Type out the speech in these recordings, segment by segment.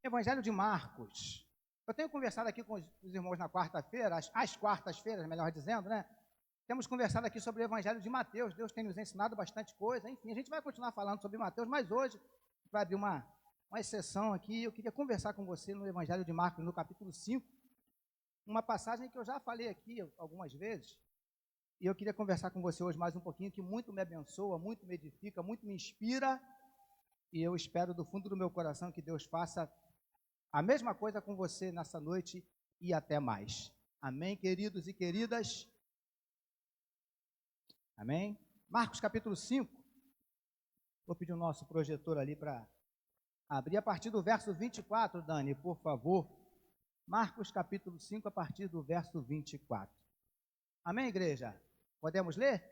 Evangelho de Marcos. Eu tenho conversado aqui com os irmãos na quarta-feira, às quartas-feiras, melhor dizendo, né? Temos conversado aqui sobre o Evangelho de Mateus. Deus tem nos ensinado bastante coisa. Enfim, a gente vai continuar falando sobre Mateus, mas hoje vai abrir uma exceção aqui. Eu queria conversar com você no Evangelho de Marcos, no capítulo 5, uma passagem que eu já falei aqui algumas vezes, e eu queria conversar com você hoje mais um pouquinho, que muito me abençoa, muito me edifica, muito me inspira, e eu espero do fundo do meu coração que Deus faça a mesma coisa com você nessa noite e até mais. Amém, queridos e queridas? Amém? Marcos capítulo 5. Vou pedir o nosso projetor ali para abrir a partir do verso 24, Dani, por favor. Marcos capítulo 5, a partir do verso 24. Amém, igreja? Podemos ler?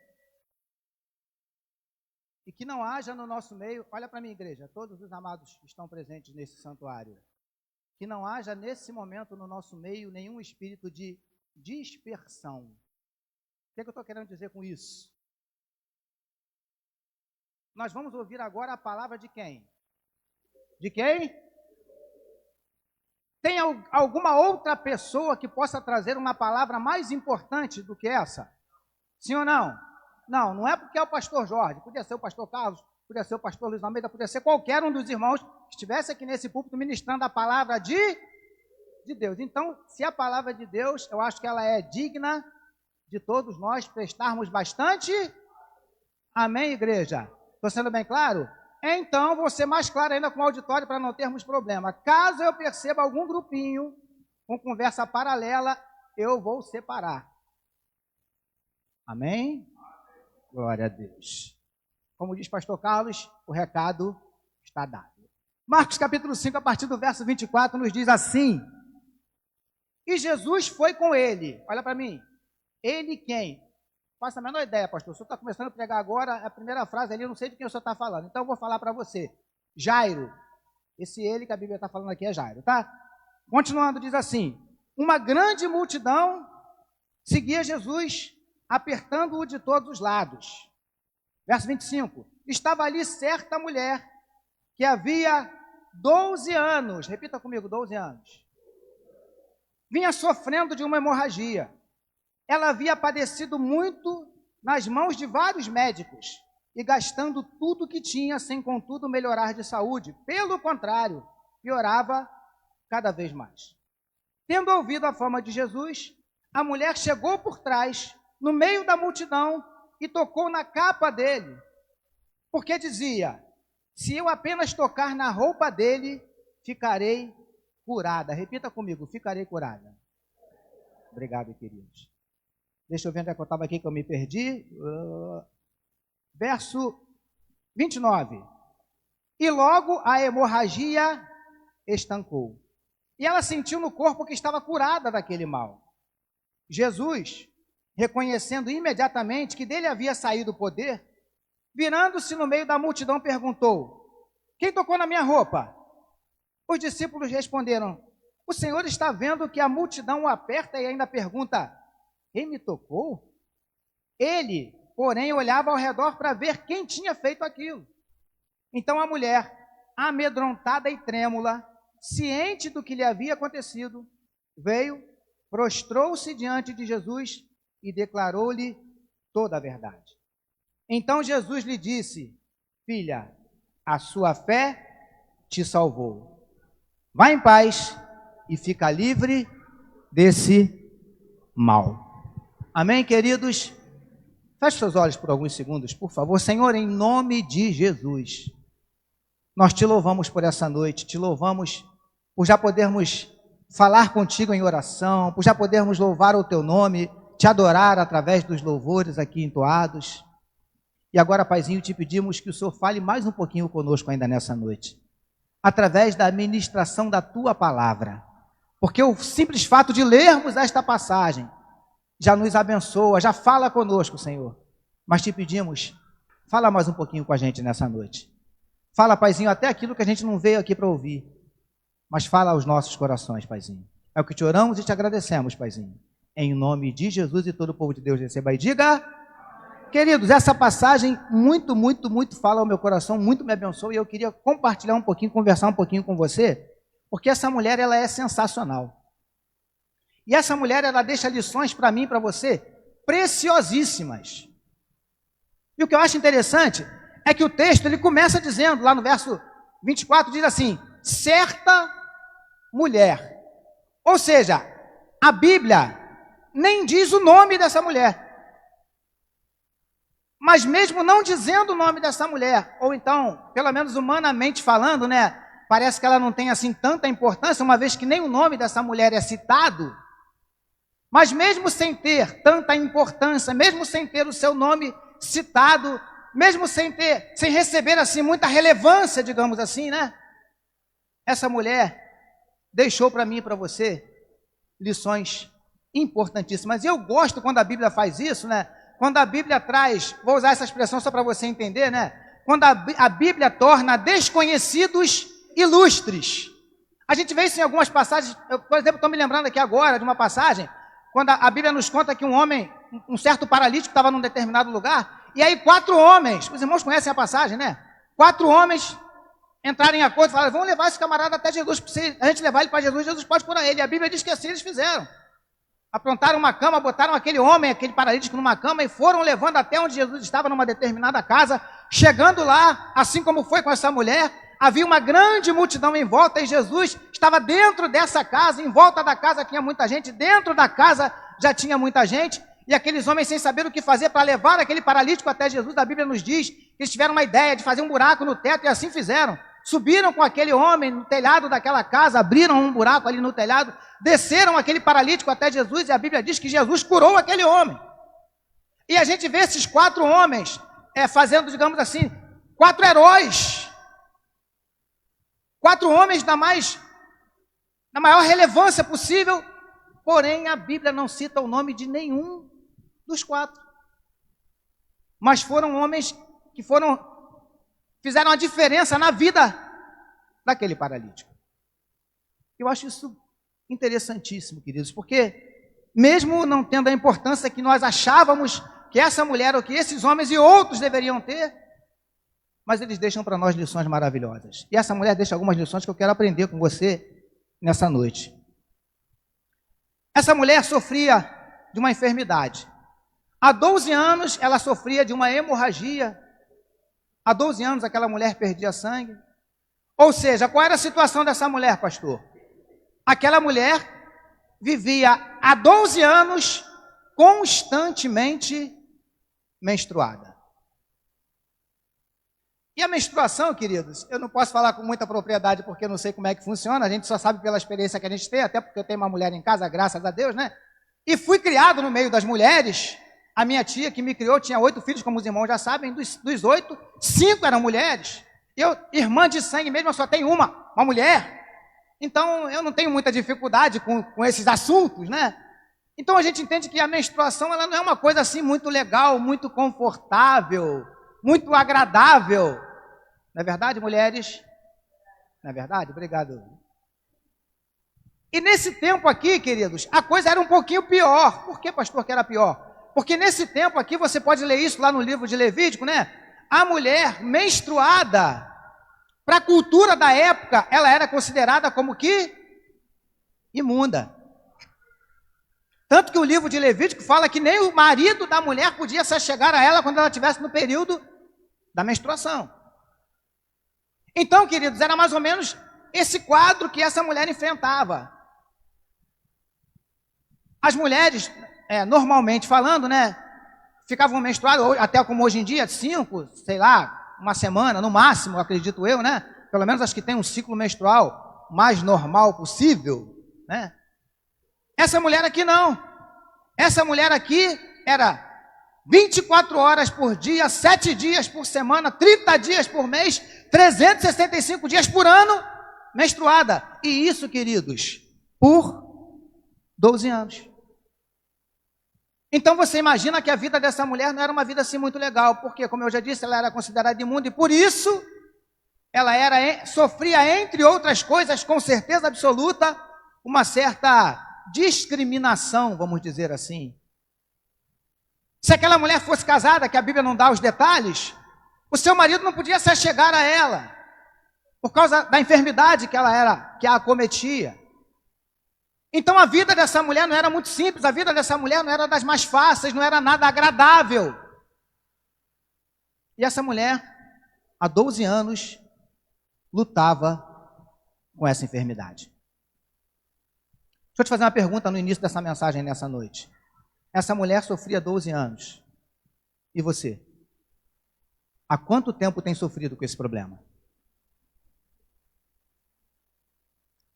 E que não haja no nosso meio, olha para mim, igreja, todos os amados que estão presentes nesse santuário, que não haja nesse momento no nosso meio nenhum espírito de dispersão. O que é que eu estou querendo dizer com isso? Nós vamos ouvir agora a palavra de quem? De quem? Tem alguma outra pessoa que possa trazer uma palavra mais importante do que essa? Sim ou não? Não é porque é o pastor Jorge, podia ser o pastor Carlos, podia ser o pastor Luiz Almeida, podia ser qualquer um dos irmãos que estivesse aqui nesse púlpito ministrando a palavra de Deus. Então, se a palavra de Deus, eu acho que ela é digna de todos nós prestarmos bastante. Amém, igreja? Estou sendo bem claro? Então, vou ser mais claro ainda com o auditório para não termos problema. Caso eu perceba algum grupinho com conversa paralela, eu vou separar. Amém? Glória a Deus. Como diz pastor Carlos, o recado está dado. Marcos capítulo 5, a partir do verso 24, nos diz assim: e Jesus foi com ele. Olha para mim. Ele quem? Faça a menor ideia, pastor. O senhor está começando a pregar agora, a primeira frase ali, eu não sei de quem o senhor está falando. Então, eu vou falar para você. Jairo. Esse ele que a Bíblia está falando aqui é Jairo, tá? Continuando, diz assim: uma grande multidão seguia Jesus, apertando-o de todos os lados. Verso 25. Estava ali certa mulher, que havia 12 anos, repita comigo, 12 anos, vinha sofrendo de uma hemorragia. Ela havia padecido muito nas mãos de vários médicos e gastando tudo que tinha, sem contudo melhorar de saúde. Pelo contrário, piorava cada vez mais. Tendo ouvido a fama de Jesus, a mulher chegou por trás, no meio da multidão, e tocou na capa dele, porque dizia: se eu apenas tocar na roupa dele, ficarei curada. Repita comigo, ficarei curada. Obrigado, queridos. Deixa eu ver onde é que eu estava aqui, que eu me perdi. Verso 29. E logo a hemorragia estancou. E ela sentiu no corpo que estava curada daquele mal. Jesus, reconhecendo imediatamente que dele havia saído o poder, virando-se no meio da multidão, perguntou: quem tocou na minha roupa? Os discípulos responderam: o Senhor está vendo que a multidão o aperta e ainda pergunta: quem me tocou? Ele, porém, olhava ao redor para ver quem tinha feito aquilo. Então a mulher, amedrontada e trêmula, ciente do que lhe havia acontecido, veio, prostrou-se diante de Jesus e declarou-lhe toda a verdade. Então Jesus lhe disse: filha, a sua fé te salvou. Vá em paz e fica livre desse mal. Amém, queridos? Feche seus olhos por alguns segundos, por favor. Senhor, em nome de Jesus, nós te louvamos por essa noite, te louvamos por já podermos falar contigo em oração, por já podermos louvar o teu nome, te adorar através dos louvores aqui entoados. E agora, Paizinho, te pedimos que o Senhor fale mais um pouquinho conosco ainda nessa noite, através da ministração da tua palavra, porque o simples fato de lermos esta passagem já nos abençoa, já fala conosco, Senhor. Mas te pedimos, fala mais um pouquinho com a gente nessa noite. Fala, Paizinho, até aquilo que a gente não veio aqui para ouvir, mas fala aos nossos corações, Paizinho. É o que te oramos e te agradecemos, Paizinho. Em nome de Jesus, e todo o povo de Deus receba e diga: queridos, essa passagem muito fala ao meu coração, muito me abençoa, e eu queria compartilhar um pouquinho, conversar um pouquinho com você, Porque essa mulher, ela é sensacional. E essa mulher, ela deixa lições para mim e para você preciosíssimas. E o que eu acho interessante é que o texto, ele começa dizendo, lá no verso 24, diz assim, certa mulher. Ou seja, a Bíblia nem diz o nome dessa mulher. Mas mesmo não dizendo o nome dessa mulher, ou então, pelo menos humanamente falando, né, parece que ela não tem assim tanta importância, uma vez que nem o nome dessa mulher é citado, mas mesmo sem ter tanta importância, mesmo sem ter o seu nome citado, mesmo sem receber assim muita relevância, digamos assim, né? Essa mulher deixou para mim e para você lições importantíssimas. E eu gosto quando a Bíblia faz isso, né? Quando a Bíblia traz, vou usar essa expressão só para você entender, né? Quando a Bíblia torna desconhecidos ilustres. A gente vê isso em algumas passagens, eu, por exemplo, estou me lembrando aqui agora de uma passagem, quando a Bíblia nos conta que um homem, um certo paralítico estava num determinado lugar, e aí 4 homens, os irmãos conhecem a passagem, né? 4 homens entraram em acordo e falaram, vamos levar esse camarada até Jesus, se a gente levar ele para Jesus, Jesus pode curar ele. E a Bíblia diz que assim eles fizeram. Aprontaram uma cama, botaram aquele homem, aquele paralítico numa cama e foram levando até onde Jesus estava, numa determinada casa. Chegando lá, assim como foi com essa mulher, havia uma grande multidão em volta e Jesus estava dentro dessa casa, em volta da casa tinha muita gente, dentro da casa já tinha muita gente, e aqueles homens sem saber o que fazer para levar aquele paralítico até Jesus, a Bíblia nos diz que eles tiveram uma ideia de fazer um buraco no teto e assim fizeram. Subiram com aquele homem no telhado daquela casa, abriram um buraco ali no telhado, desceram aquele paralítico até Jesus, e a Bíblia diz que Jesus curou aquele homem. E a gente vê esses 4 homens fazendo, digamos assim, 4 heróis. 4 homens da maior relevância possível, porém a Bíblia não cita o nome de nenhum dos 4. Mas foram homens que fizeram a diferença na vida daquele paralítico. Eu acho isso interessantíssimo, queridos, porque mesmo não tendo a importância que nós achávamos que essa mulher ou que esses homens e outros deveriam ter, mas eles deixam para nós lições maravilhosas. E essa mulher deixa algumas lições que eu quero aprender com você nessa noite. Essa mulher sofria de uma enfermidade. Há 12 anos ela sofria de uma hemorragia. Há 12 anos aquela mulher perdia sangue. Ou seja, qual era a situação dessa mulher, pastor? Aquela mulher vivia há 12 anos constantemente menstruada. E a menstruação, queridos, eu não posso falar com muita propriedade porque eu não sei como é que funciona, a gente só sabe pela experiência que a gente tem, até porque eu tenho uma mulher em casa, graças a Deus, né? E fui criado no meio das mulheres. A minha tia que me criou tinha 8 filhos, como os irmãos já sabem, dos 8, 5 eram mulheres. Eu, irmã de sangue mesmo, eu só tenho uma mulher. Então, eu não tenho muita dificuldade com esses assuntos, né? Então, a gente entende que a menstruação, ela não é uma coisa assim muito legal, muito confortável, muito agradável. Não é verdade, mulheres? Não é verdade? Obrigado. E nesse tempo aqui, queridos, a coisa era um pouquinho pior. Por que, pastor, que era pior? Porque nesse tempo aqui, você pode ler isso lá no livro de Levítico, né? A mulher menstruada, para a cultura da época, ela era considerada como que? Imunda. Tanto que o livro de Levítico fala que nem o marido da mulher podia se chegar a ela quando ela estivesse no período da menstruação. Então, queridos, era mais ou menos esse quadro que essa mulher enfrentava. As mulheres, normalmente falando, né, ficavam menstruadas, até como hoje em dia, 5, sei lá, uma semana, no máximo, acredito eu, né? Pelo menos as que têm um ciclo menstrual mais normal possível, né? Essa mulher aqui não. Essa mulher aqui era 24 horas por dia, 7 dias por semana, 30 dias por mês, 365 dias por ano, menstruada. E isso, queridos, por 12 anos. Então você imagina que a vida dessa mulher não era uma vida assim muito legal, porque, como eu já disse, ela era considerada imunda e por isso ela sofria, entre outras coisas, com certeza absoluta, uma certa discriminação, vamos dizer assim. Se aquela mulher fosse casada, que a Bíblia não dá os detalhes, o seu marido não podia se achegar a ela, por causa da enfermidade que a acometia. Então a vida dessa mulher não era muito simples, a vida dessa mulher não era das mais fáceis, não era nada agradável. E essa mulher, há 12 anos, lutava com essa enfermidade. Deixa eu te fazer uma pergunta no início dessa mensagem nessa noite. Essa mulher sofria 12 anos. E você? Há quanto tempo tem sofrido com esse problema?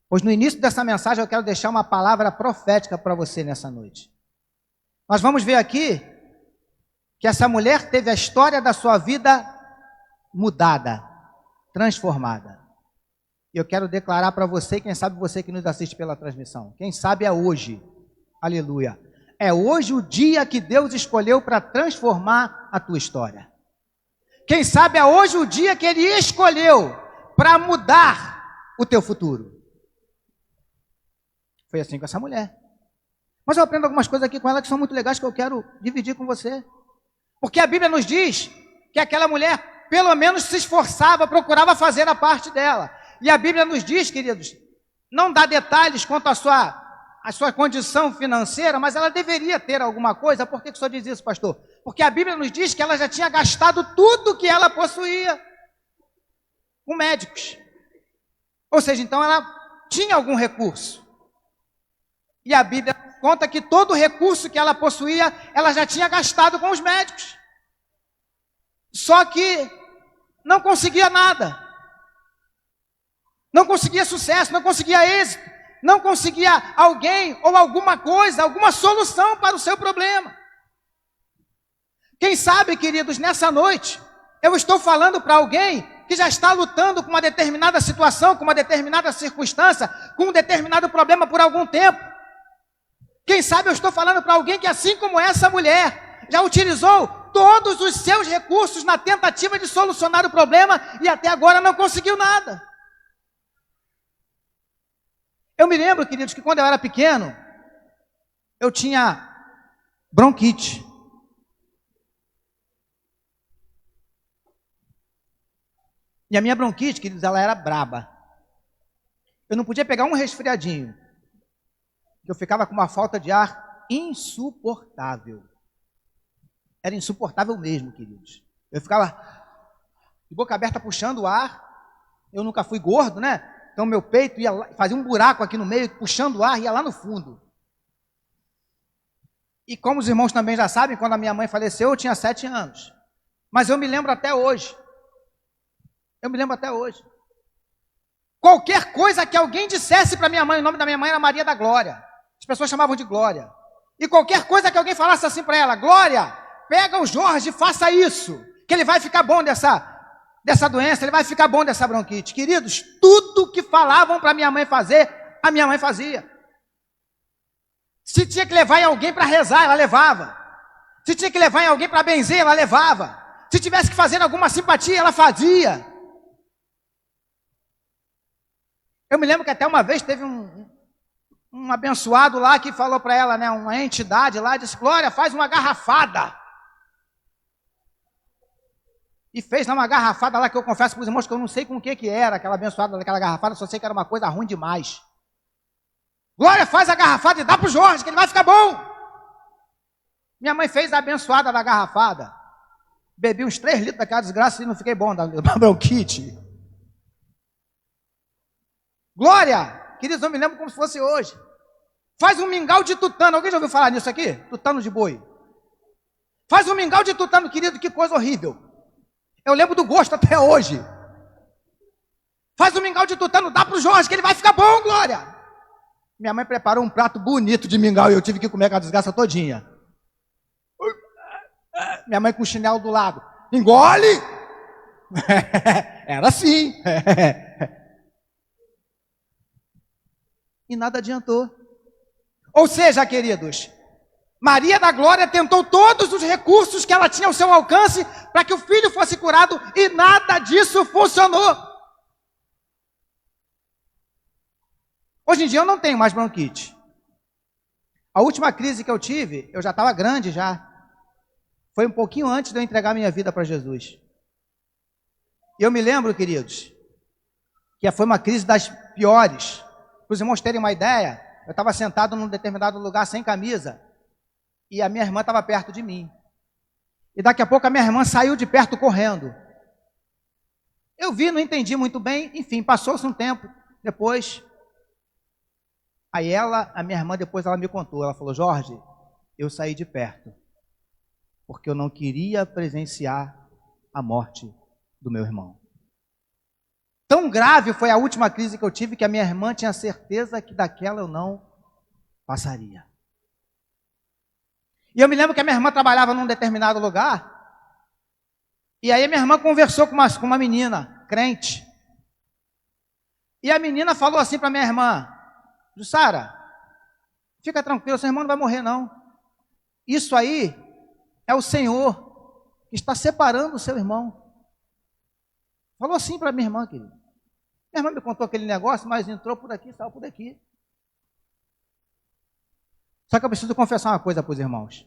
Pois no início dessa mensagem eu quero deixar uma palavra profética para você nessa noite. Nós vamos ver aqui que essa mulher teve a história da sua vida mudada, transformada. E eu quero declarar para você, quem sabe você que nos assiste pela transmissão, quem sabe é hoje, aleluia, é hoje o dia que Deus escolheu para transformar a tua história. Quem sabe é hoje o dia que Ele escolheu para mudar o teu futuro. Foi assim com essa mulher. Mas eu aprendo algumas coisas aqui com ela que são muito legais, que eu quero dividir com você. Porque a Bíblia nos diz que aquela mulher, pelo menos, se esforçava, procurava fazer a parte dela. E a Bíblia nos diz, queridos, não dá detalhes quanto à sua condição financeira, mas ela deveria ter alguma coisa. Por que o senhor diz isso, pastor? Porque a Bíblia nos diz que ela já tinha gastado tudo que ela possuía com médicos. Ou seja, então ela tinha algum recurso. E a Bíblia conta que todo o recurso que ela possuía, ela já tinha gastado com os médicos. Só que não conseguia nada. Não conseguia sucesso, não conseguia êxito, não conseguia alguém ou alguma coisa, alguma solução para o seu problema. Quem sabe, queridos, nessa noite, eu estou falando para alguém que já está lutando com uma determinada situação, com uma determinada circunstância, com um determinado problema por algum tempo. Quem sabe eu estou falando para alguém que, assim como essa mulher, já utilizou todos os seus recursos na tentativa de solucionar o problema e até agora não conseguiu nada. Eu me lembro, queridos, que quando eu era pequeno, eu tinha bronquite. E a minha bronquite, queridos, ela era braba. Eu não podia pegar um resfriadinho. Eu ficava com uma falta de ar insuportável. Era insuportável mesmo, queridos. Eu ficava de boca aberta puxando o ar. Eu nunca fui gordo, né? Então meu peito ia lá, fazia um buraco aqui no meio, puxando o ar, ia lá no fundo. E como os irmãos também já sabem, quando a minha mãe faleceu, eu tinha 7 anos. Mas eu me lembro até hoje. Eu me lembro até hoje. Qualquer coisa que alguém dissesse para minha mãe, o nome da minha mãe era Maria da Glória. As pessoas chamavam de Glória. E qualquer coisa que alguém falasse assim para ela, Glória, pega o Jorge e faça isso, que ele vai ficar bom dessa doença, ele vai ficar bom dessa bronquite. Queridos, tudo que falavam para minha mãe fazer, a minha mãe fazia. Se tinha que levar em alguém para rezar, ela levava. Se tinha que levar em alguém para benzer, ela levava. Se tivesse que fazer alguma simpatia, ela fazia. Eu me lembro que até uma vez teve um abençoado lá que falou para ela, né, uma entidade lá, disse, Glória, faz uma garrafada. E fez lá uma garrafada lá que eu confesso para os irmãos que eu não sei com o que era aquela abençoada daquela garrafada, só sei que era uma coisa ruim demais. Glória, faz a garrafada e dá para o Jorge, que ele vai ficar bom. Minha mãe fez a abençoada da garrafada. Bebi uns 3 litros daquela desgraça e não fiquei bom da bronquite. Glória, queridos, eu me lembro como se fosse hoje. Faz um mingau de tutano. Alguém já ouviu falar nisso aqui? Tutano de boi. Faz um mingau de tutano, querido, que coisa horrível. Eu lembro do gosto até hoje. Faz um mingau de tutano, dá para o Jorge, que ele vai ficar bom, Glória. Minha mãe preparou um prato bonito de mingau e eu tive que comer aquela desgraça todinha. Minha mãe com o chinelo do lado. Engole! Era assim. E nada adiantou. Ou seja, queridos, Maria da Glória tentou todos os recursos que ela tinha ao seu alcance para que o filho fosse curado e nada disso funcionou. Hoje em dia eu não tenho mais bronquite. A última crise que eu tive, eu já estava grande já. Foi um pouquinho antes de eu entregar minha vida para Jesus. E eu me lembro, queridos, que foi uma crise das piores. Para os irmãos terem uma ideia, eu estava sentado num determinado lugar sem camisa, e a minha irmã estava perto de mim. E daqui a pouco a minha irmã saiu de perto correndo. Eu vi, não entendi muito bem, enfim, passou-se um tempo depois. Aí a minha irmã depois ela me contou, ela falou: Jorge, eu saí de perto, porque eu não queria presenciar a morte do meu irmão. Tão grave foi a última crise que eu tive, que a minha irmã tinha certeza que daquela eu não passaria. E eu me lembro que a minha irmã trabalhava num determinado lugar, e aí a minha irmã conversou com uma menina, crente. E a menina falou assim para minha irmã: Jussara, fica tranquila, seu irmão não vai morrer não. Isso aí é o Senhor que está separando o seu irmão. Falou assim para minha irmã, querido. Minha irmã me contou aquele negócio, mas entrou por aqui, saiu por aqui. Só que eu preciso confessar uma coisa para os irmãos.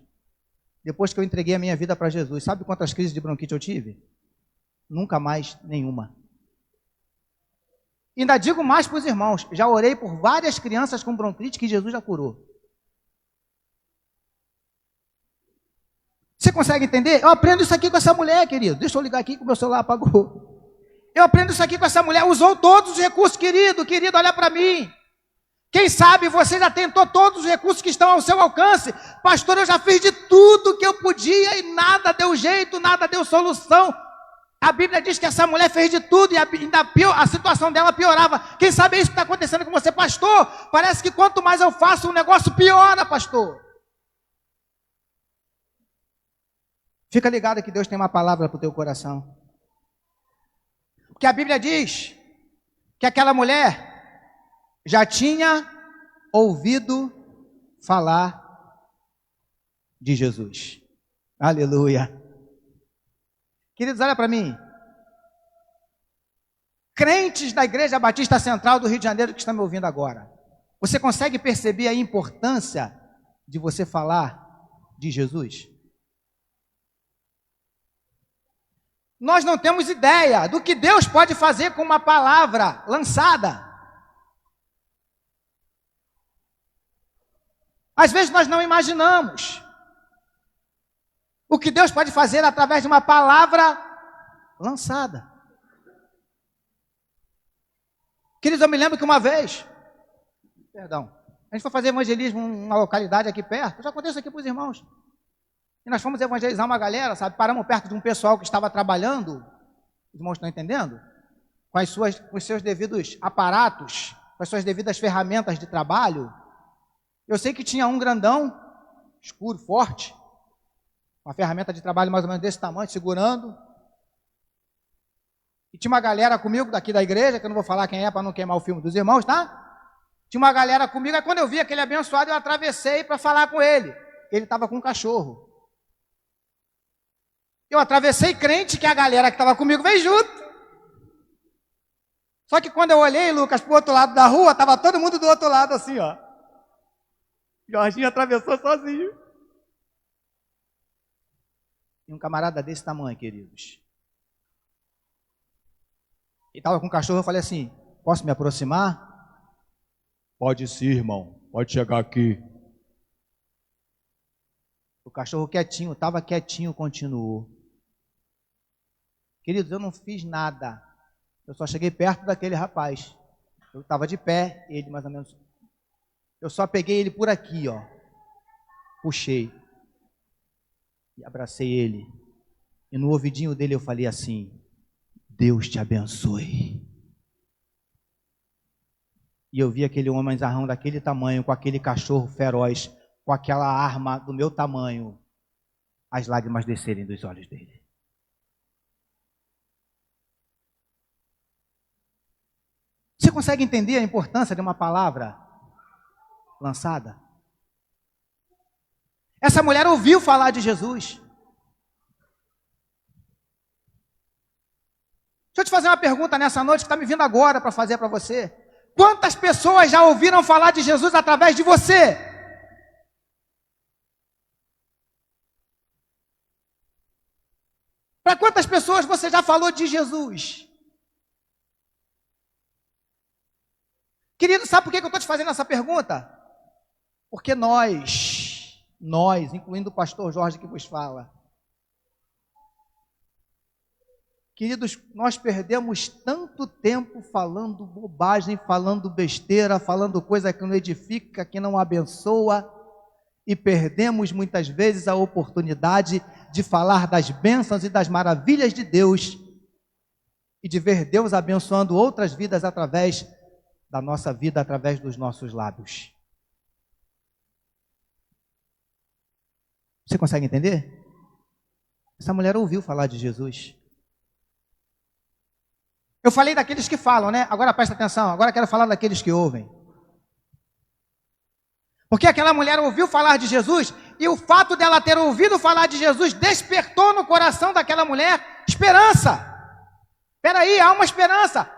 Depois que eu entreguei a minha vida para Jesus, sabe quantas crises de bronquite eu tive? Nunca mais nenhuma. E ainda digo mais para os irmãos, já orei por várias crianças com bronquite que Jesus já curou. Você consegue entender? Eu aprendo isso aqui com essa mulher, querido. Deixa eu ligar aqui que o meu celular apagou. Eu aprendo isso aqui com essa mulher. Usou todos os recursos, querido, olha para mim. Quem sabe você já tentou todos os recursos que estão ao seu alcance. Pastor, eu já fiz de tudo que eu podia e nada deu jeito, nada deu solução. A Bíblia diz que essa mulher fez de tudo e a situação dela piorava. Quem sabe é isso que está acontecendo com você, pastor? Parece que quanto mais eu faço, o negócio piora, pastor. Fica ligado que Deus tem uma palavra para o teu coração. Porque a Bíblia diz que aquela mulher já tinha ouvido falar de Jesus. Aleluia. Queridos, olha para mim. Crentes da Igreja Batista Central do Rio de Janeiro que estão me ouvindo agora. Você consegue perceber a importância de você falar de Jesus? Nós não temos ideia do que Deus pode fazer com uma palavra lançada. Às vezes nós não imaginamos o que Deus pode fazer através de uma palavra lançada. Queridos, eu me lembro que uma vez, a gente foi fazer evangelismo em uma localidade aqui perto, eu já contei isso aqui para os irmãos. E nós fomos evangelizar uma galera, sabe? Paramos perto de um pessoal que estava trabalhando, os irmãos estão entendendo? Com os seus devidos aparatos, com as suas devidas ferramentas de trabalho. Eu sei que tinha um grandão, escuro, forte, uma ferramenta de trabalho mais ou menos desse tamanho, segurando. E tinha uma galera comigo daqui da igreja, que eu não vou falar quem é para não queimar o filme dos irmãos, tá? Tinha uma galera comigo, aí quando eu vi aquele abençoado, eu atravessei para falar com ele. Ele estava com um cachorro. Eu atravessei crente que a galera que estava comigo veio junto. Só que quando eu olhei, Lucas, para o outro lado da rua, estava todo mundo do outro lado assim, ó. Jorginho atravessou sozinho. E um camarada desse tamanho, queridos. Ele estava com o cachorro, eu falei assim: posso me aproximar? Pode sim, irmão. Pode chegar aqui. O cachorro quietinho, estava quietinho, continuou. Queridos, eu não fiz nada. Eu só cheguei perto daquele rapaz. Eu estava de pé, ele mais ou menos. Eu só peguei ele por aqui, ó. Puxei. E abracei ele. E no ouvidinho dele eu falei assim: Deus te abençoe. E eu vi aquele homem zarrão daquele tamanho, com aquele cachorro feroz, com aquela arma do meu tamanho, as lágrimas descerem dos olhos dele. Você consegue entender a importância de uma palavra lançada? Essa mulher ouviu falar de Jesus. Deixa eu te fazer uma pergunta nessa noite que está me vindo agora para fazer para você. Quantas pessoas já ouviram falar de Jesus através de você? Para quantas pessoas você já falou de Jesus? Querido, sabe por que eu estou te fazendo essa pergunta? Porque nós, incluindo o pastor Jorge que vos fala, queridos, nós perdemos tanto tempo falando bobagem, falando besteira, falando coisa que não edifica, que não abençoa, e perdemos muitas vezes a oportunidade de falar das bênçãos e das maravilhas de Deus e de ver Deus abençoando outras vidas através da nossa vida, através dos nossos lábios. Você consegue entender? Essa mulher ouviu falar de Jesus. Eu falei daqueles que falam, né? Agora presta atenção, agora quero falar daqueles que ouvem. Porque aquela mulher ouviu falar de Jesus, e o fato dela ter ouvido falar de Jesus despertou no coração daquela mulher esperança. Espera aí, há uma esperança.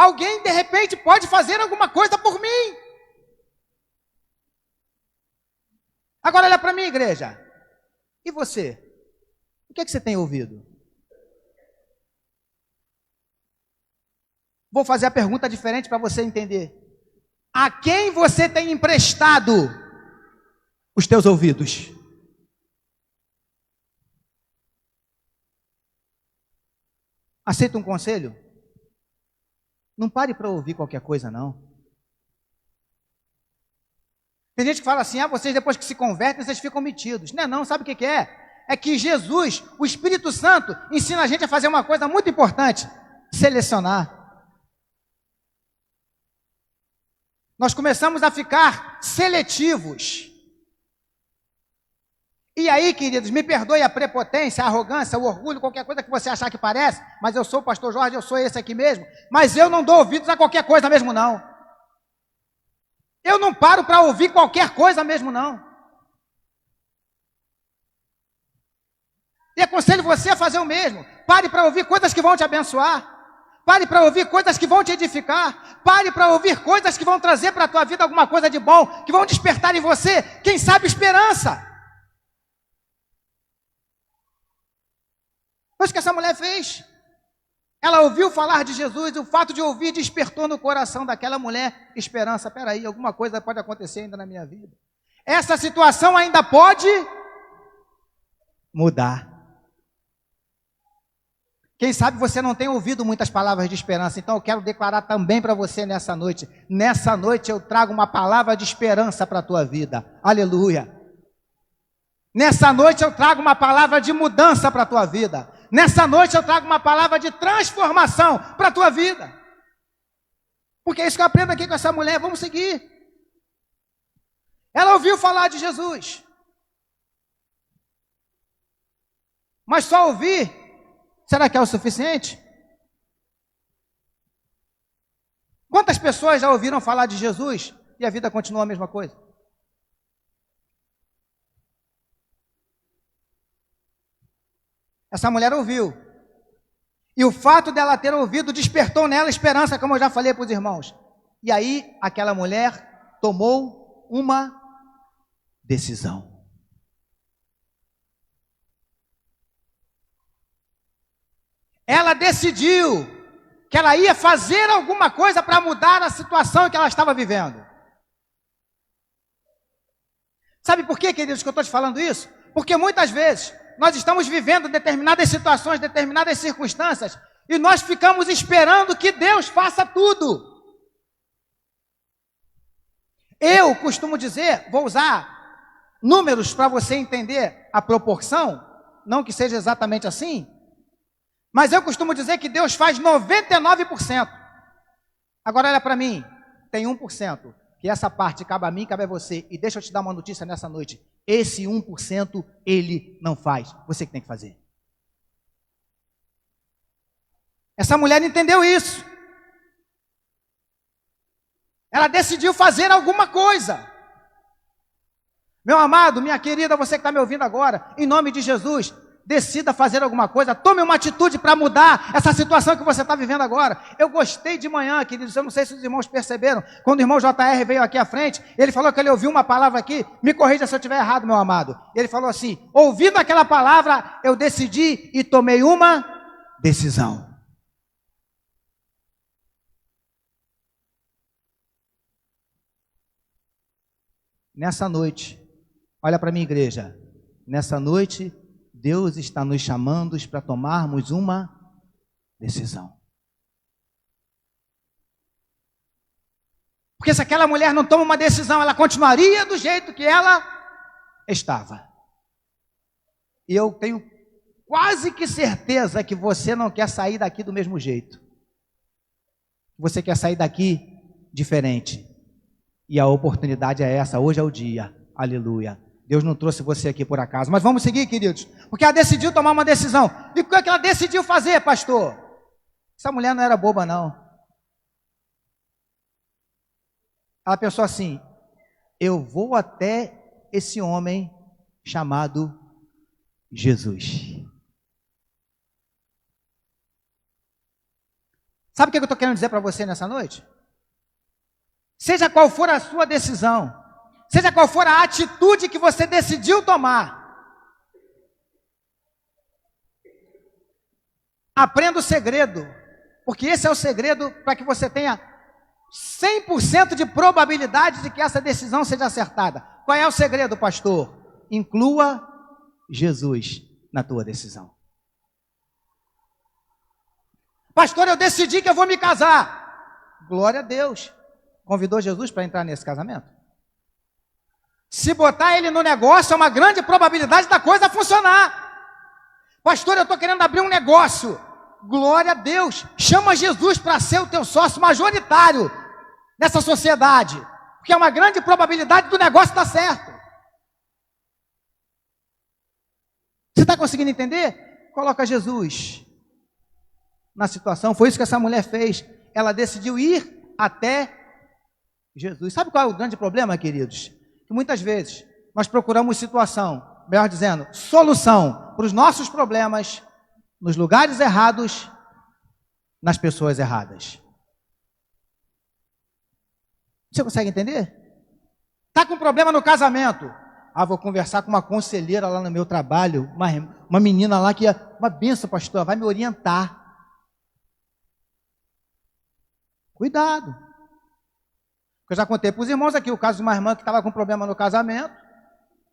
Alguém de repente pode fazer alguma coisa por mim. Agora olha para mim, igreja. E você? O que é que você tem ouvido? Vou fazer a pergunta diferente para você entender. A quem você tem emprestado os teus ouvidos? Aceita um conselho? Não pare para ouvir qualquer coisa, não. Tem gente que fala assim, vocês depois que se convertem, vocês ficam metidos. Não, sabe o que é? É que Jesus, o Espírito Santo, ensina a gente a fazer uma coisa muito importante: selecionar. Nós começamos a ficar seletivos. E aí, queridos, me perdoe a prepotência, a arrogância, o orgulho, qualquer coisa que você achar que parece, mas eu sou o pastor Jorge, eu sou esse aqui mesmo, mas eu não dou ouvidos a qualquer coisa mesmo não. Eu não paro para ouvir qualquer coisa mesmo não. E aconselho você a fazer o mesmo. Pare para ouvir coisas que vão te abençoar. Pare para ouvir coisas que vão te edificar. Pare para ouvir coisas que vão trazer para a tua vida alguma coisa de bom, que vão despertar em você, quem sabe, esperança. Foi isso que essa mulher fez. Ela ouviu falar de Jesus, e o fato de ouvir despertou no coração daquela mulher esperança. Espera aí, alguma coisa pode acontecer ainda na minha vida. Essa situação ainda pode mudar. Quem sabe você não tem ouvido muitas palavras de esperança, então eu quero declarar também para você nessa noite. Nessa noite eu trago uma palavra de esperança para a tua vida. Aleluia. Nessa noite eu trago uma palavra de mudança para a tua vida. Nessa noite eu trago uma palavra de transformação para a tua vida. Porque é isso que eu aprendo aqui com essa mulher. Vamos seguir. Ela ouviu falar de Jesus. Mas só ouvir, será que é o suficiente? Quantas pessoas já ouviram falar de Jesus e a vida continua a mesma coisa? Essa mulher ouviu. E o fato dela ter ouvido despertou nela esperança, como eu já falei para os irmãos. E aí, aquela mulher tomou uma decisão. Ela decidiu que ela ia fazer alguma coisa para mudar a situação que ela estava vivendo. Sabe por quê, queridos, que eu estou te falando isso? Porque muitas vezes nós estamos vivendo determinadas situações, determinadas circunstâncias, e nós ficamos esperando que Deus faça tudo. Eu costumo dizer, vou usar números para você entender a proporção, não que seja exatamente assim, mas eu costumo dizer que Deus faz 99%. Agora olha para mim, tem 1%, que essa parte cabe a mim, cabe a você. E deixa eu te dar uma notícia nessa noite. Esse 1% ele não faz, você que tem que fazer. Essa mulher entendeu isso. Ela decidiu fazer alguma coisa. Meu amado, minha querida, você que está me ouvindo agora, em nome de Jesus, decida fazer alguma coisa, tome uma atitude para mudar essa situação que você está vivendo agora. Eu gostei de manhã, queridos, eu não sei se os irmãos perceberam, quando o irmão JR veio aqui à frente, ele falou que ele ouviu uma palavra aqui, me corrija se eu estiver errado, meu amado. Ele falou assim, ouvindo aquela palavra, eu decidi e tomei uma decisão. Nessa noite, olha para a minha igreja, nessa noite, Deus está nos chamando para tomarmos uma decisão. Porque se aquela mulher não toma uma decisão, ela continuaria do jeito que ela estava. E eu tenho quase que certeza que você não quer sair daqui do mesmo jeito. Você quer sair daqui diferente. E a oportunidade é essa, hoje é o dia. Aleluia. Deus não trouxe você aqui por acaso. Mas vamos seguir, queridos. Porque ela decidiu tomar uma decisão. E o que ela decidiu fazer, pastor? Essa mulher não era boba, não. Ela pensou assim: eu vou até esse homem chamado Jesus. Sabe o que eu estou querendo dizer para você nessa noite? Seja qual for a sua decisão, seja qual for a atitude que você decidiu tomar, aprenda o segredo, porque esse é o segredo para que você tenha 100% de probabilidade de que essa decisão seja acertada. Qual é o segredo, pastor? Inclua Jesus na tua decisão. Pastor, eu decidi que eu vou me casar. Glória a Deus. Convidou Jesus para entrar nesse casamento? Se botar ele no negócio, é uma grande probabilidade da coisa funcionar. Pastor, eu estou querendo abrir um negócio. Glória a Deus. Chama Jesus para ser o teu sócio majoritário nessa sociedade, porque é uma grande probabilidade do negócio estar certo. Você está conseguindo entender? Coloca Jesus na situação. Foi isso que essa mulher fez. Ela decidiu ir até Jesus. Sabe qual é o grande problema, queridos? Que muitas vezes nós procuramos situação, melhor dizendo, solução para os nossos problemas nos lugares errados, nas pessoas erradas. Você consegue entender? Está com problema no casamento. Ah, vou conversar com uma conselheira lá no meu trabalho, uma menina lá que é uma benção, pastor, vai me orientar. Cuidado. Eu já contei para os irmãos aqui o caso de uma irmã que estava com problema no casamento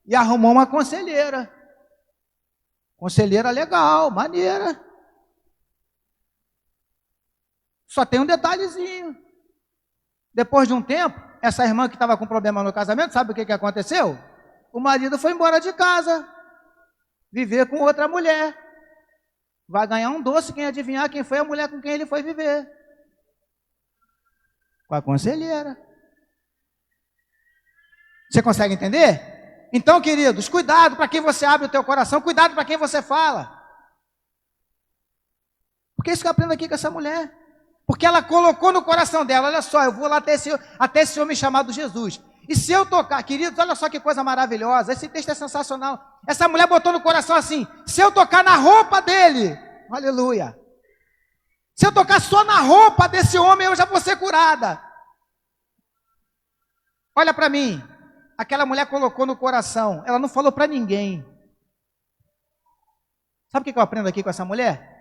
e arrumou uma conselheira. Conselheira legal, maneira. Só tem um detalhezinho. Depois de um tempo, essa irmã que estava com problema no casamento, sabe o que aconteceu? O marido foi embora de casa, viver com outra mulher. Vai ganhar um doce quem adivinhar quem foi a mulher com quem ele foi viver. Com a conselheira. Você consegue entender? Então, queridos, cuidado para quem você abre o teu coração, cuidado para quem você fala. Porque é isso que eu aprendo aqui com essa mulher. Porque ela colocou no coração dela, olha só, eu vou lá até esse homem chamado Jesus. E se eu tocar, queridos, olha só que coisa maravilhosa, esse texto é sensacional. Essa mulher botou no coração assim, se eu tocar na roupa dele, aleluia. Se eu tocar só na roupa desse homem, eu já vou ser curada. Olha para mim, aquela mulher colocou no coração, ela não falou para ninguém. Sabe o que eu aprendo aqui com essa mulher?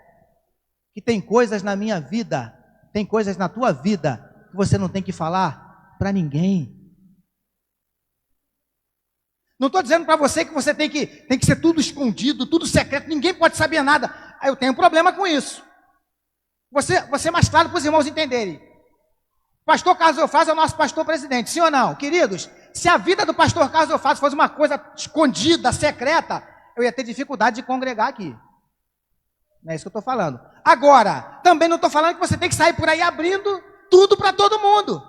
Que tem coisas na minha vida, tem coisas na tua vida, que você não tem que falar para ninguém. Não estou dizendo para você que você tem que ser tudo escondido, tudo secreto, ninguém pode saber nada. Aí eu tenho um problema com isso. Você é mais claro para os irmãos entenderem. Pastor Carlos Eufrásio é o nosso pastor presidente, sim ou não? Queridos, se a vida do pastor Carlos Eufrásio fosse uma coisa escondida, secreta, eu ia ter dificuldade de congregar aqui. Não é isso que eu estou falando. Agora, também não estou falando que você tem que sair por aí abrindo tudo para todo mundo.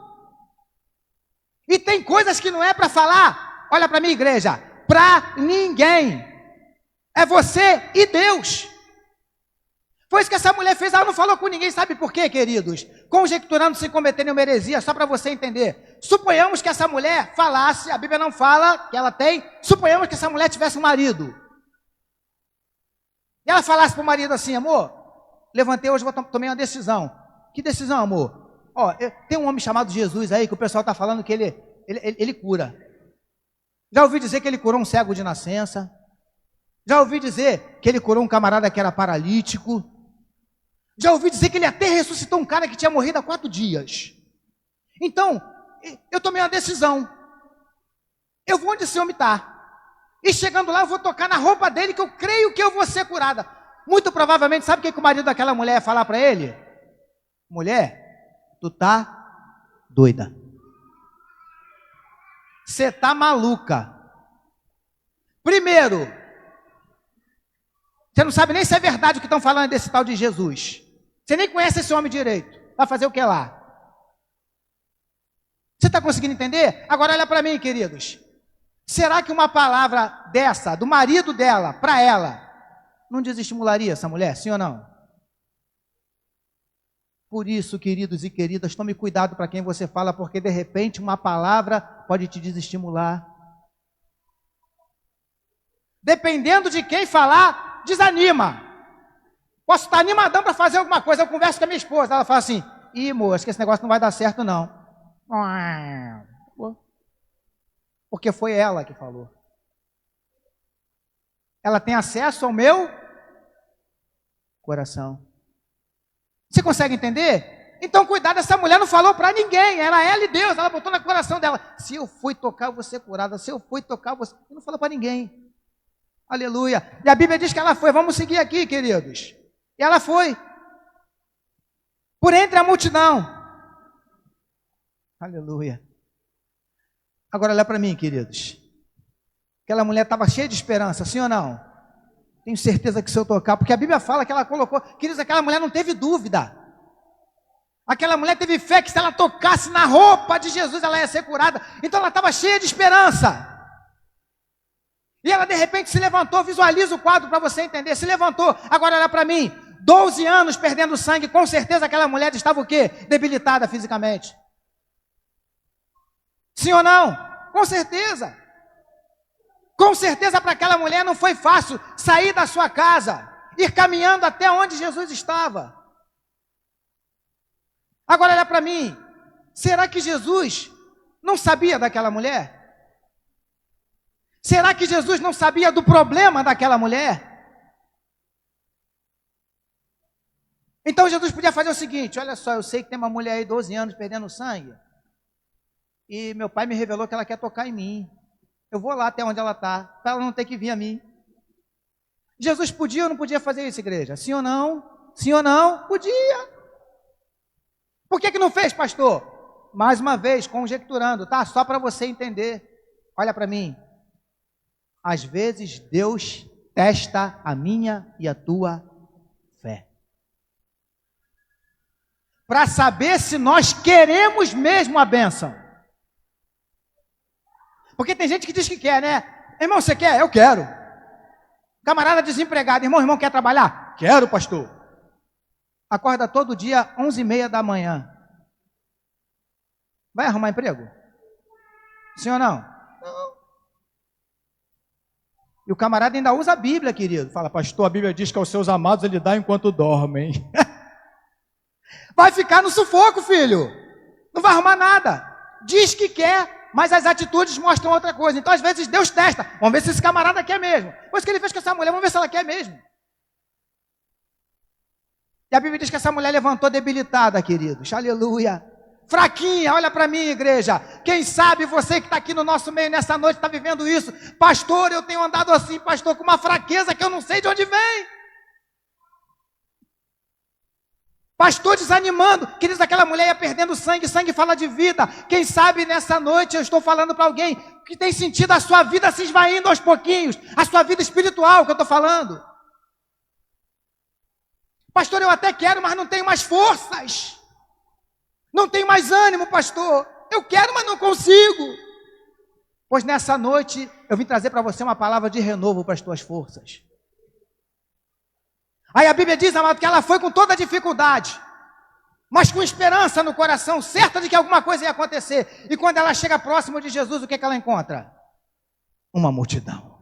E tem coisas que não é para falar, olha para mim, igreja, para ninguém. É você e Deus. Foi isso que essa mulher fez, ela não falou com ninguém, sabe por quê, queridos? Conjecturando se cometer nenhuma heresia, só para você entender. Suponhamos que essa mulher falasse, a Bíblia não fala que ela tem, suponhamos que essa mulher tivesse um marido. E ela falasse para o marido assim, amor, levantei hoje, tomei uma decisão. Que decisão, amor? Ó, tem um homem chamado Jesus aí, que o pessoal está falando que ele cura. Já ouvi dizer que ele curou um cego de nascença. Já ouvi dizer que ele curou um camarada que era paralítico. Já ouvi dizer que ele até ressuscitou um cara que tinha morrido há 4 dias. Então, eu tomei uma decisão. eu vou onde esse homem está. E chegando lá, eu vou tocar na roupa dele, que eu creio que eu vou ser curada. Muito provavelmente, sabe o que o marido daquela mulher ia falar para ele? Mulher, tu tá doida. Você tá maluca. Primeiro, você não sabe nem se é verdade o que estão falando desse tal de Jesus. Você nem conhece esse homem direito. Vai fazer o que lá? Você está conseguindo entender? Agora olha para mim, queridos. Será que uma palavra dessa, do marido dela, para ela, não desestimularia essa mulher, sim ou não? Por isso, queridos e queridas, tome cuidado para quem você fala, porque de repente uma palavra pode te desestimular. Dependendo de quem falar, desanima. Posso estar animadão para fazer alguma coisa, eu converso com a minha esposa, ela fala assim, ih, moço, que esse negócio não vai dar certo não. Porque foi ela que falou. Ela tem acesso ao meu coração. Você consegue entender? Então cuidado, essa mulher não falou para ninguém, era ela e Deus, ela botou no coração dela, se eu fui tocar, eu vou ser curada, se eu fui tocar, você não falou para ninguém. Aleluia. E a Bíblia diz que ela foi, vamos seguir aqui, queridos. E ela foi. Por entre a multidão. Aleluia. Agora olha para mim, queridos. Aquela mulher estava cheia de esperança, sim ou não? Tenho certeza que se eu tocar, porque a Bíblia fala que ela colocou, queridos, aquela mulher não teve dúvida. Aquela mulher teve fé que se ela tocasse na roupa de Jesus, ela ia ser curada. Então ela estava cheia de esperança. E ela de repente se levantou, visualiza o quadro para você entender, se levantou. Agora olha para mim, 12 anos perdendo sangue, com certeza aquela mulher estava o quê? Debilitada fisicamente. Sim ou não? Com certeza. Com certeza para aquela mulher não foi fácil sair da sua casa, ir caminhando até onde Jesus estava. Agora olha para mim, será que Jesus não sabia daquela mulher? Será que Jesus não sabia do problema daquela mulher? Então Jesus podia fazer o seguinte, olha só, eu sei que tem uma mulher aí 12 anos perdendo sangue, e meu pai me revelou que ela quer tocar em mim. Eu vou lá até onde ela está, para ela não ter que vir a mim. Jesus podia ou não podia fazer isso, igreja? Sim ou não? Sim ou não? Podia. Por que não fez, pastor? Mais uma vez, conjecturando, tá? Só para você entender. Olha para mim. Às vezes Deus testa a minha e a tua fé. Para saber se nós queremos mesmo a bênção. Porque tem gente que diz que quer, né? Irmão, você quer? Eu quero. Camarada desempregado, irmão, quer trabalhar? Quero, pastor. Acorda todo dia 11h30 da manhã. Vai arrumar emprego? Sim ou não? Não. E o camarada ainda usa a Bíblia, querido. Fala, pastor, a Bíblia diz que aos seus amados ele dá enquanto dormem. Vai ficar no sufoco, filho. Não vai arrumar nada. Diz que quer, mas as atitudes mostram outra coisa. Então, às vezes, Deus testa. Vamos ver se esse camarada quer mesmo. Pois que ele fez com essa mulher, vamos ver se ela quer mesmo. E a Bíblia diz que essa mulher levantou debilitada, queridos. Aleluia. Fraquinha, olha para mim, igreja. Quem sabe você que está aqui no nosso meio nessa noite está vivendo isso. Pastor, eu tenho andado assim, pastor, com uma fraqueza que eu não sei de onde vem. Pastor desanimando. Queridos, aquela mulher ia perdendo sangue, sangue fala de vida. Quem sabe nessa noite eu estou falando para alguém que tem sentido a sua vida se esvaindo aos pouquinhos. A sua vida espiritual que eu estou falando. Pastor, eu até quero, mas não tenho mais forças. Não tenho mais ânimo, pastor. Eu quero, mas não consigo. Pois nessa noite eu vim trazer para você uma palavra de renovo para as tuas forças. Aí a Bíblia diz, amado, que ela foi com toda dificuldade, mas com esperança no coração, certa de que alguma coisa ia acontecer. E quando ela chega próximo de Jesus, o que ela encontra? Uma multidão.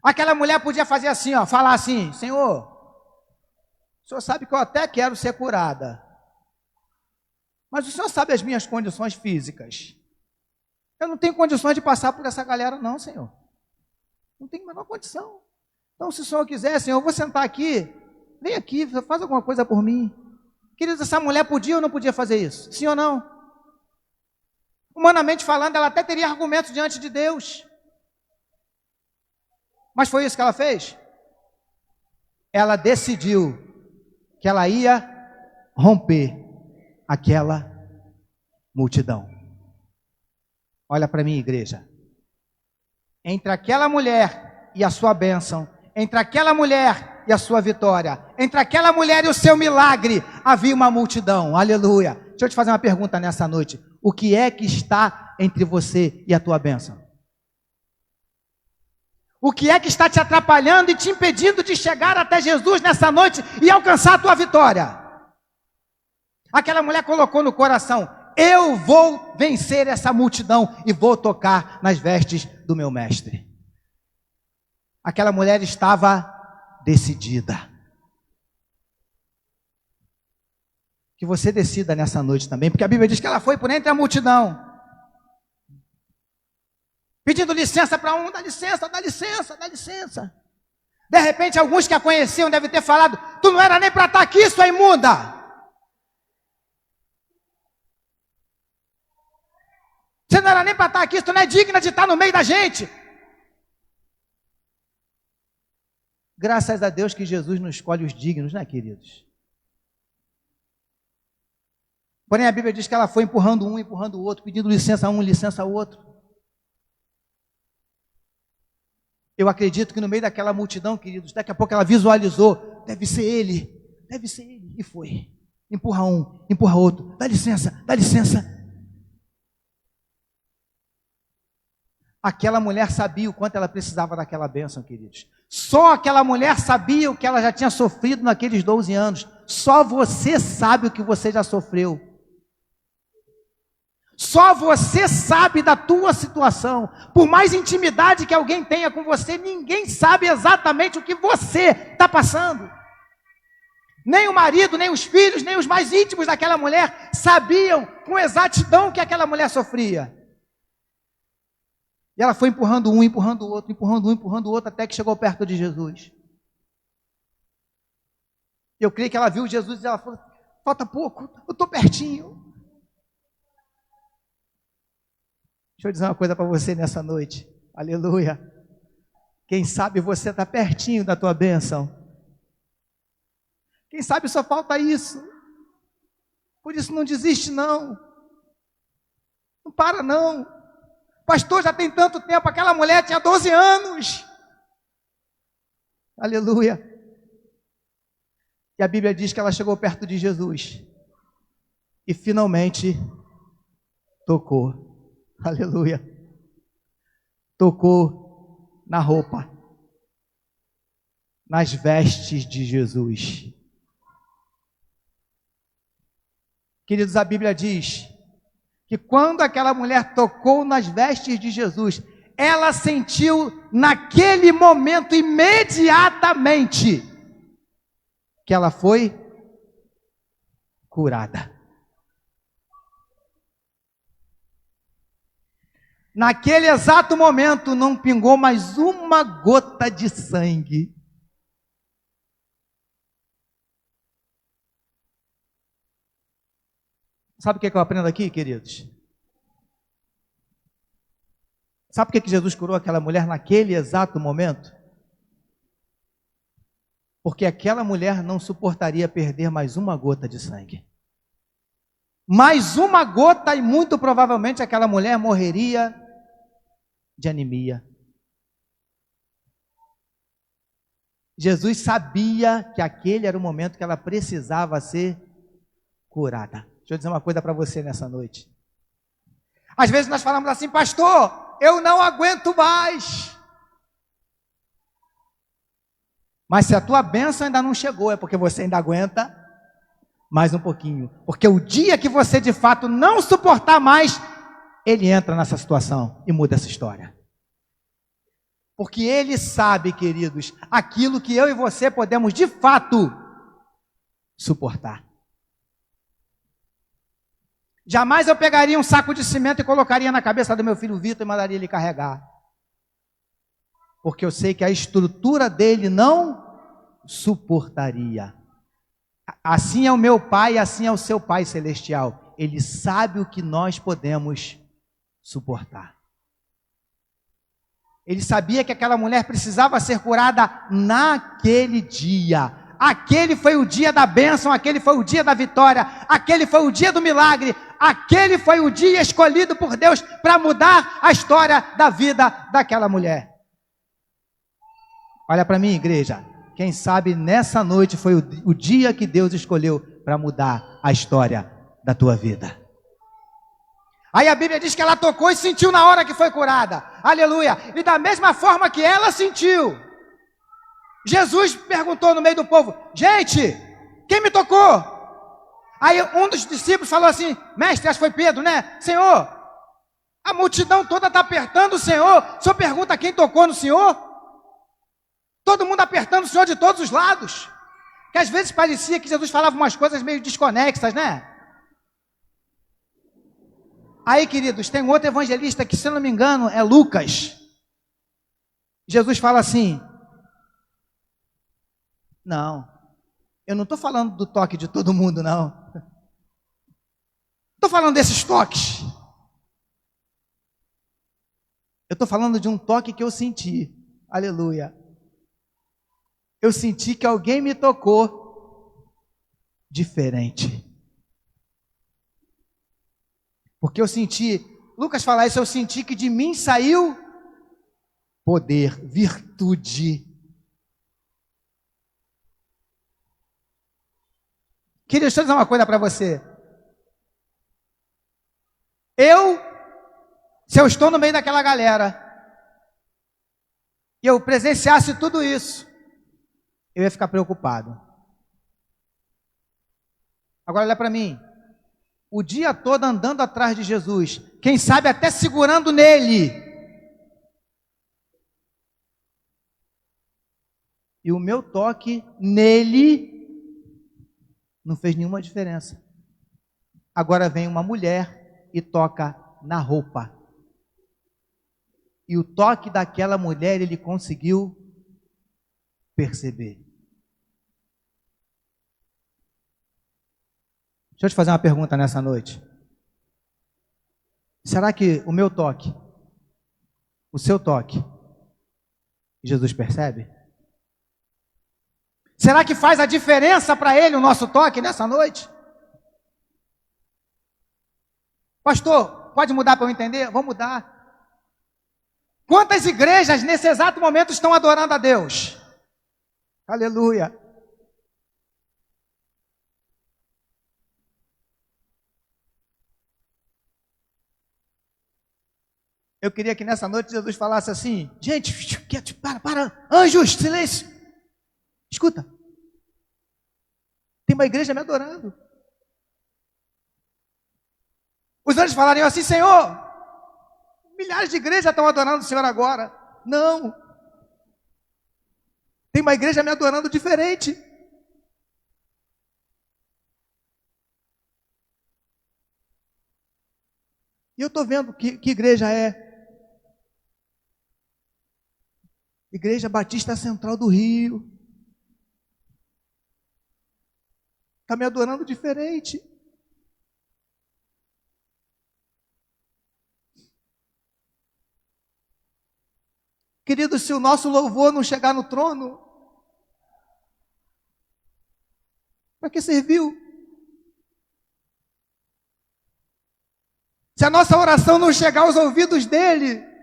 Aquela mulher podia fazer assim, ó, falar assim, Senhor, o Senhor sabe que eu até quero ser curada, mas o Senhor sabe as minhas condições físicas. Eu não tenho condições de passar por essa galera não, Senhor. Não tenho a menor condição. Então, se o Senhor quiser, Senhor, eu vou sentar aqui, vem aqui, faz alguma coisa por mim. Queridos, essa mulher podia ou não podia fazer isso? Sim ou não? Humanamente falando, ela até teria argumentos diante de Deus. Mas foi isso que ela fez? Ela decidiu que ela ia romper aquela multidão. Olha para mim, igreja. Entre aquela mulher e a sua bênção, entre aquela mulher e a sua vitória, entre aquela mulher e o seu milagre, havia uma multidão. Aleluia. Deixa eu te fazer uma pergunta nessa noite. O que é que está entre você e a tua bênção? O que é que está te atrapalhando e te impedindo de chegar até Jesus nessa noite e alcançar a tua vitória? Aquela mulher colocou no coração: eu vou vencer essa multidão e vou tocar nas vestes do meu mestre. Aquela mulher estava decidida. Que você decida nessa noite também, porque a Bíblia diz que ela foi por entre a multidão, pedindo licença para um: dá licença, dá licença, dá licença. De repente, alguns que a conheciam devem ter falado: tu não era nem para estar aqui, sua imunda. Você não era nem para estar aqui, tu não é digna de estar no meio da gente. Graças a Deus que Jesus não escolhe os dignos, né, queridos? Porém, a Bíblia diz que ela foi empurrando um, empurrando o outro, pedindo licença a um, licença ao outro. Eu acredito que no meio daquela multidão, queridos, daqui a pouco ela visualizou: deve ser ele, e foi. Empurra um, empurra outro, dá licença, dá licença. Aquela mulher sabia o quanto ela precisava daquela bênção, queridos. Só aquela mulher sabia o que ela já tinha sofrido naqueles 12 anos. Só você sabe o que você já sofreu. Só você sabe da tua situação. Por mais intimidade que alguém tenha com você, ninguém sabe exatamente o que você está passando. Nem o marido, nem os filhos, nem os mais íntimos daquela mulher sabiam com exatidão o que aquela mulher sofria. E ela foi empurrando um, empurrando o outro, empurrando um, empurrando o outro, até que chegou perto de Jesus. Eu creio que ela viu Jesus e ela falou: falta pouco, eu estou pertinho. Deixa eu dizer uma coisa para você nessa noite. Aleluia. Quem sabe você está pertinho da tua bênção. Quem sabe só falta isso. Por isso não desiste não. Não para não. Pastor, já tem tanto tempo, aquela mulher tinha 12 anos. Aleluia. E a Bíblia diz que ela chegou perto de Jesus e finalmente tocou. Aleluia. Tocou na roupa, nas vestes de Jesus. Queridos, a Bíblia diz que quando aquela mulher tocou nas vestes de Jesus, ela sentiu naquele momento, imediatamente, que ela foi curada. Naquele exato momento, não pingou mais uma gota de sangue. Sabe o que eu aprendo aqui, queridos? Sabe por que Jesus curou aquela mulher naquele exato momento? Porque aquela mulher não suportaria perder mais uma gota de sangue. Mais uma gota e muito provavelmente aquela mulher morreria de anemia. Jesus sabia que aquele era o momento que ela precisava ser curada. Deixa eu dizer uma coisa para você nessa noite. Às vezes nós falamos assim: pastor, eu não aguento mais. Mas se a tua bênção ainda não chegou, é porque você ainda aguenta mais um pouquinho. Porque o dia que você de fato não suportar mais, ele entra nessa situação e muda essa história. Porque ele sabe, queridos, aquilo que eu e você podemos de fato suportar. Jamais eu pegaria um saco de cimento e colocaria na cabeça do meu filho Vitor e mandaria ele carregar. Porque eu sei que a estrutura dele não suportaria. Assim é o meu pai, assim é o seu Pai celestial. Ele sabe o que nós podemos suportar. Ele sabia que aquela mulher precisava ser curada naquele dia. Aquele foi o dia da bênção, aquele foi o dia da vitória, aquele foi o dia do milagre, aquele foi o dia escolhido por Deus para mudar a história da vida daquela mulher. Olha para mim, igreja, quem sabe nessa noite foi o dia que Deus escolheu para mudar a história da tua vida. Aí a Bíblia diz que ela tocou e sentiu na hora que foi curada. Aleluia. E da mesma forma que ela sentiu, Jesus perguntou no meio do povo: gente, quem me tocou? Aí um dos discípulos falou assim: mestre, acho que foi Pedro, né? Senhor, a multidão toda está apertando o Senhor. O Senhor pergunta quem tocou no Senhor? Todo mundo apertando o Senhor de todos os lados. Que às vezes parecia que Jesus falava umas coisas meio desconexas, né? Aí, queridos, tem um outro evangelista que, se eu não me engano, é Lucas. Jesus fala assim: não, eu não estou falando do toque de todo mundo, não. Estou falando desses toques. Eu estou falando de um toque que eu senti. Aleluia. Eu senti que alguém me tocou diferente. Porque eu senti, Lucas fala isso, eu senti que de mim saiu poder, virtude. Queria deixa eu dizer uma coisa para você. Se eu estou no meio daquela galera, e eu presenciasse tudo isso, eu ia ficar preocupado. Agora olha para mim. O dia todo andando atrás de Jesus, quem sabe até segurando nele. E o meu toque nele não fez nenhuma diferença. Agora vem uma mulher e toca na roupa. E o toque daquela mulher ele conseguiu perceber. Deixa eu te fazer uma pergunta nessa noite. Será que o meu toque, o seu toque, Jesus percebe? Será que faz a diferença para ele o nosso toque nessa noite? Pastor, pode mudar para eu entender? Vou mudar. Quantas igrejas nesse exato momento estão adorando a Deus? Aleluia. Eu queria que nessa noite Jesus falasse assim: gente, para, anjos, silêncio. Escuta, tem uma igreja me adorando. Os anjos falariam assim: Senhor, milhares de igrejas estão adorando o Senhor agora. Não, tem uma igreja me adorando diferente. E eu estou vendo que igreja é. Igreja Batista Central do Rio. Está me adorando diferente. Querido, se o nosso louvor não chegar no trono, para que serviu? Se a nossa oração não chegar aos ouvidos dele,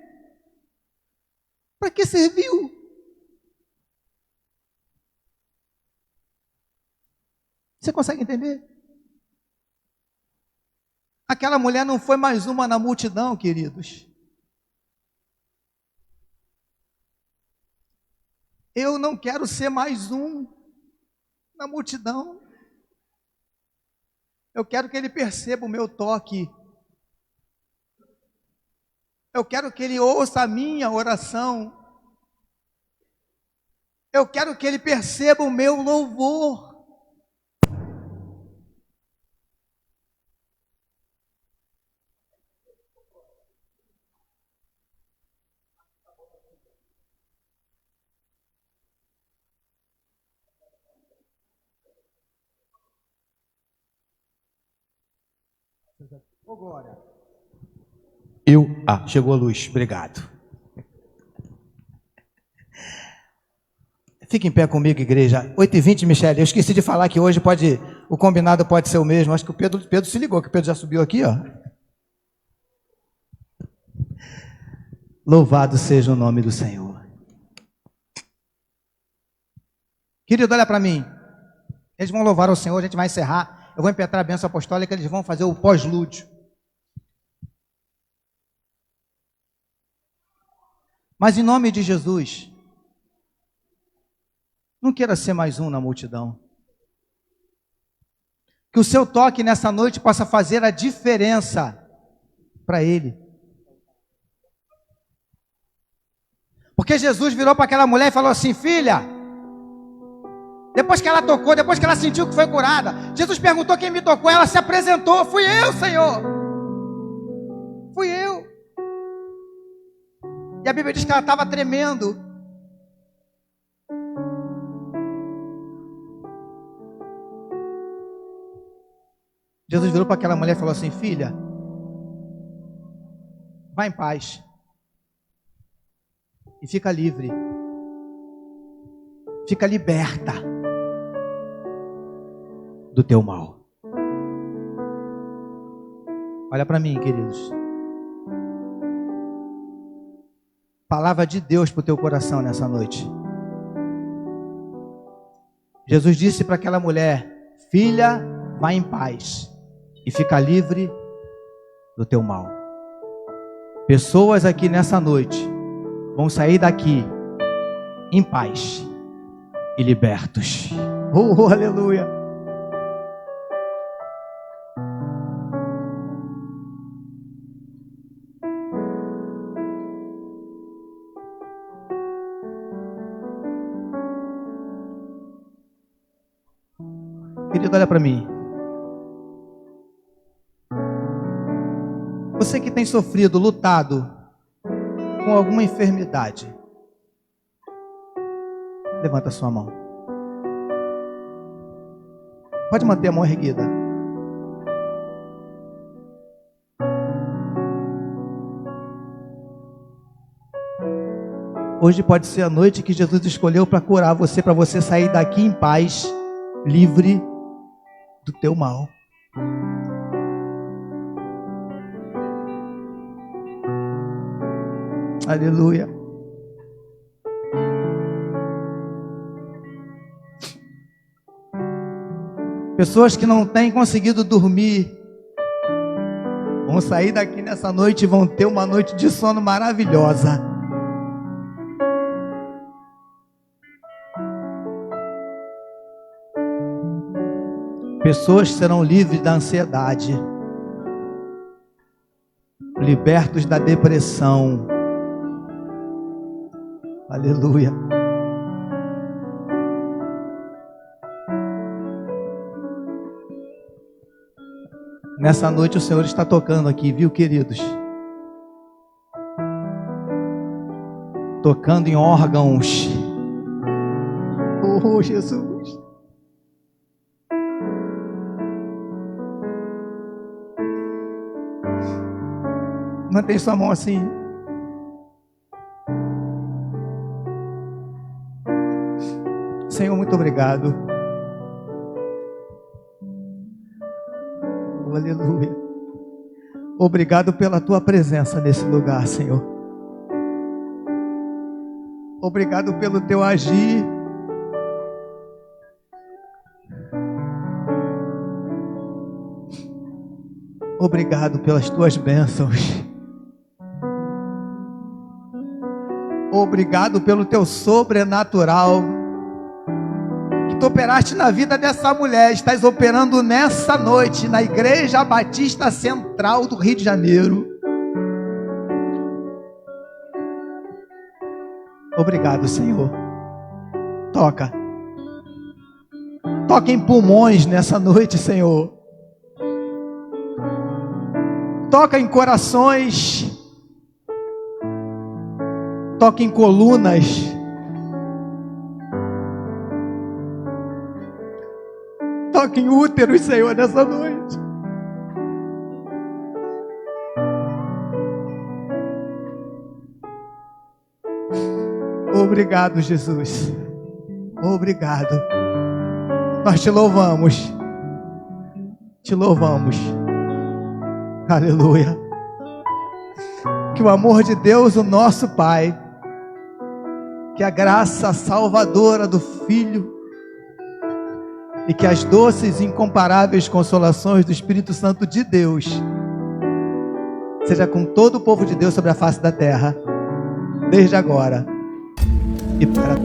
para que serviu? Você consegue entender? Aquela mulher não foi mais uma na multidão, queridos. Eu não quero ser mais um na multidão. Eu quero que ele perceba o meu toque. Eu quero que ele ouça a minha oração. Eu quero que ele perceba o meu louvor. Ô, glória. Chegou a luz, obrigado. Fique em pé comigo, igreja. 8h20, Michele. Eu esqueci de falar que hoje o combinado pode ser o mesmo. Acho que o Pedro se ligou, que o Pedro já subiu aqui, ó. Louvado seja o nome do Senhor. Querido, olha para mim. Eles vão louvar ao Senhor, a gente vai encerrar. Eu vou impetrar a bênção apostólica, eles vão fazer o pós-lúdio. Mas em nome de Jesus, não queira ser mais um na multidão. Que o seu toque nessa noite possa fazer a diferença para ele. Porque Jesus virou para aquela mulher e falou assim: filha, depois que ela tocou, depois que ela sentiu que foi curada, Jesus perguntou quem me tocou, ela se apresentou: fui eu, Senhor. Fui eu. E a Bíblia diz que ela estava tremendo. Jesus virou para aquela mulher e falou assim: filha, vá em paz e fica livre, fica liberta do teu mal. Olha para mim, queridos. Palavra de Deus para o teu coração nessa noite. Jesus disse para aquela mulher: filha, vá em paz e fica livre do teu mal. Pessoas aqui nessa noite vão sair daqui em paz e libertos. Oh, aleluia! Querido, olha para mim. Você que tem sofrido, lutado com alguma enfermidade, levanta a sua mão. Pode manter a mão erguida. Hoje pode ser a noite que Jesus escolheu para curar você, para você sair daqui em paz, livre do teu mal. Aleluia. Pessoas que não têm conseguido dormir vão sair daqui nessa noite e vão ter uma noite de sono maravilhosa. Pessoas serão livres da ansiedade, libertos da depressão. Aleluia. Nessa noite o Senhor está tocando aqui, viu, queridos? Tocando em órgãos. Oh, Jesus. Mantém sua mão assim. Senhor, muito obrigado. Oh, aleluia. Obrigado pela tua presença nesse lugar, Senhor. Obrigado pelo teu agir. Obrigado pelas tuas bênçãos. Obrigado pelo teu sobrenatural que tu operaste na vida dessa mulher. Estás operando nessa noite na Igreja Batista Central do Rio de Janeiro. Obrigado, Senhor. Toca em pulmões nessa noite, Senhor. Toca em corações. Toca em colunas. Toca em úteros, Senhor, nessa noite. Obrigado, Jesus. Obrigado. Nós te louvamos. Te louvamos. Aleluia. Que o amor de Deus, o nosso Pai, que a graça salvadora do Filho e que as doces e incomparáveis consolações do Espírito Santo de Deus seja com todo o povo de Deus sobre a face da terra, desde agora e para